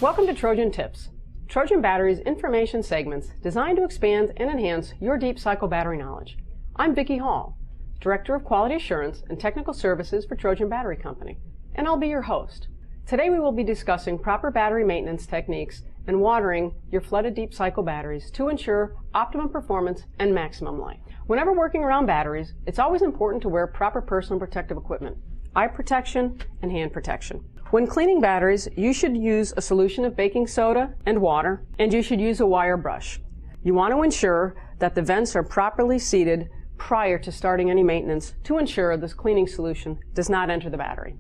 Welcome to Trojan Tips, Trojan Battery's information segments designed to expand and enhance your deep cycle battery knowledge. I'm Vicki Hall, Director of Quality Assurance and Technical Services for Trojan Battery Company, and I'll be your host. Today we will be discussing proper battery maintenance techniques and watering your flooded deep cycle batteries to ensure optimum performance and maximum life. Whenever working around batteries, it's always important to wear proper personal protective equipment, eye protection and hand protection. When cleaning batteries, you should use a solution of baking soda and water, and you should use a wire brush. You want to ensure that the vents are properly seated prior to starting any maintenance to ensure this cleaning solution does not enter the battery.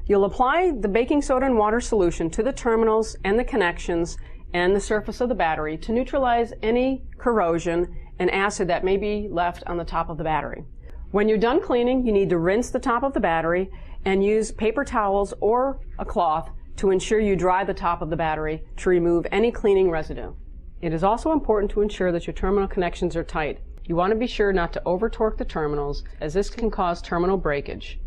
You'll apply the baking soda and water solution to the terminals and the connections and the surface of the battery to neutralize any corrosion and acid that may be left on the top of the battery. When you're done cleaning, you need to rinse the top of the battery and use paper towels or a cloth to ensure you dry the top of the battery to remove any cleaning residue. It is also important to ensure that your terminal connections are tight. You want to be sure not to over-torque the terminals, as this can cause terminal breakage.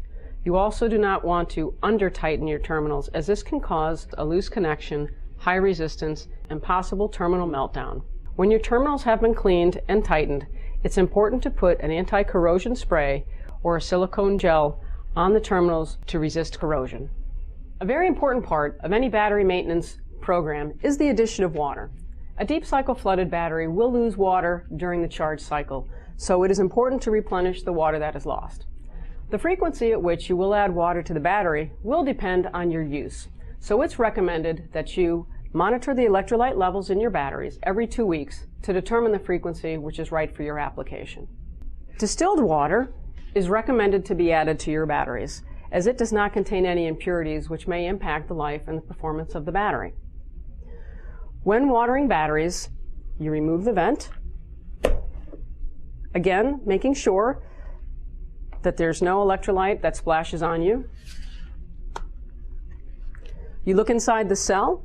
You also do not want to under-tighten your terminals, as this can cause a loose connection, high resistance, and possible terminal meltdown. When your terminals have been cleaned and tightened, it's important to put an anti-corrosion spray or a silicone gel on the terminals to resist corrosion. A very important part of any battery maintenance program is the addition of water. A deep cycle flooded battery will lose water during the charge cycle, so it is important to replenish the water that is lost. The frequency at which you will add water to the battery will depend on your use, so it's recommended that you monitor the electrolyte levels in your batteries every 2 weeks to determine the frequency which is right for your application. Distilled water is recommended to be added to your batteries, as it does not contain any impurities which may impact the life and the performance of the battery. When watering batteries, you remove the vent, again making sure that there's no electrolyte that splashes on you. You look inside the cell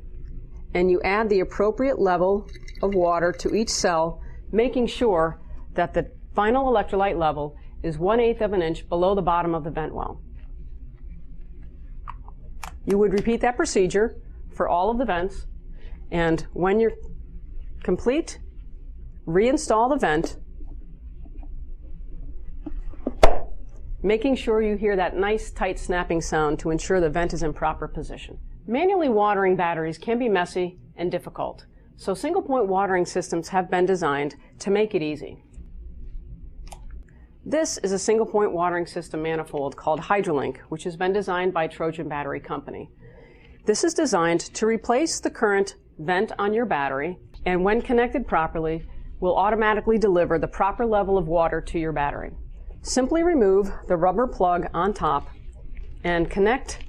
and you add the appropriate level of water to each cell, making sure that the final electrolyte level is 1/8 of an inch below the bottom of the vent well. You would repeat that procedure for all of the vents, and when you're complete, reinstall the vent, making sure you hear that nice tight snapping sound to ensure the vent is in proper position. Manually watering batteries can be messy and difficult, so single point watering systems have been designed to make it easy. This is a single point watering system manifold called HydroLink, which has been designed by Trojan Battery Company. This is designed to replace the current vent on your battery, and when connected properly, will automatically deliver the proper level of water to your battery. Simply remove the rubber plug on top and connect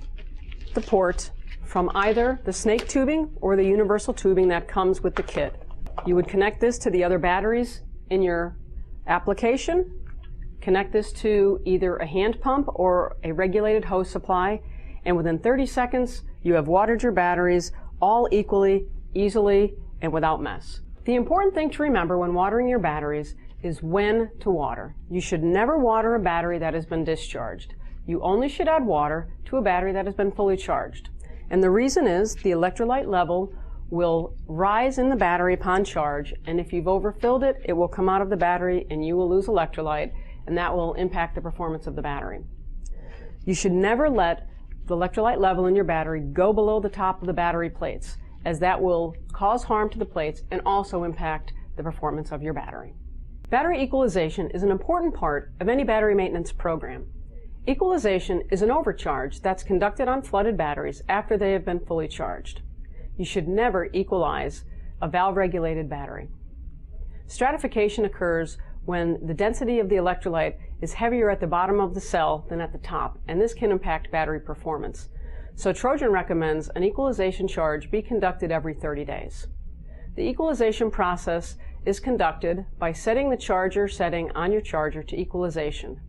the port from either the snake tubing or the universal tubing that comes with the kit. You would connect this to the other batteries in your application, connect this to either a hand pump or a regulated hose supply, and within 30 seconds you have watered your batteries all equally, easily, and without mess. The important thing to remember when watering your batteries is when to water. You should never water a battery that has been discharged. You only should add water to a battery that has been fully charged. And the reason is the electrolyte level will rise in the battery upon charge, and if you've overfilled it, it will come out of the battery and you will lose electrolyte, and that will impact the performance of the battery. You should never let the electrolyte level in your battery go below the top of the battery plates, as that will cause harm to the plates and also impact the performance of your battery. Battery equalization is an important part of any battery maintenance program. Equalization is an overcharge that's conducted on flooded batteries after they have been fully charged. You should never equalize a valve-regulated battery. Stratification occurs when the density of the electrolyte is heavier at the bottom of the cell than at the top, and this can impact battery performance. So Trojan recommends an equalization charge be conducted every 30 days. The equalization process is conducted by setting the charger setting on your charger to equalization.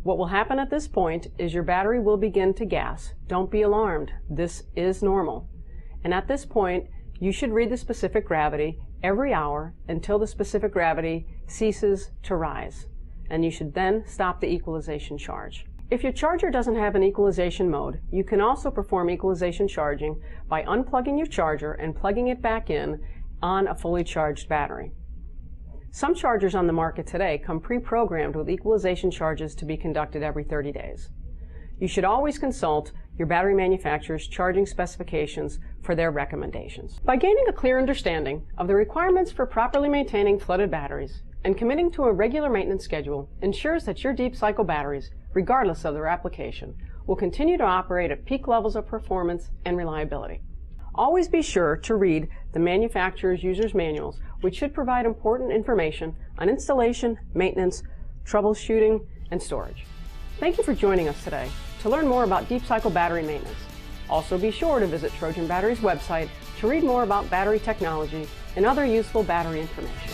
What will happen at this point is your battery will begin to gas. Don't be alarmed. This is normal. And at this point, you should read the specific gravity every hour until the specific gravity ceases to rise. And you should then stop the equalization charge. If your charger doesn't have an equalization mode, you can also perform equalization charging by unplugging your charger and plugging it back in on a fully charged battery. Some chargers on the market today come pre-programmed with equalization charges to be conducted every 30 days. You should always consult your battery manufacturer's charging specifications for their recommendations. By gaining a clear understanding of the requirements for properly maintaining flooded batteries and committing to a regular maintenance schedule ensures that your deep cycle batteries, regardless of their application, will continue to operate at peak levels of performance and reliability. Always be sure to read the manufacturer's user's manuals, which should provide important information on installation, maintenance, troubleshooting, and storage. Thank you for joining us today to learn more about deep cycle battery maintenance. Also be sure to visit Trojan Battery's website to read more about battery technology and other useful battery information.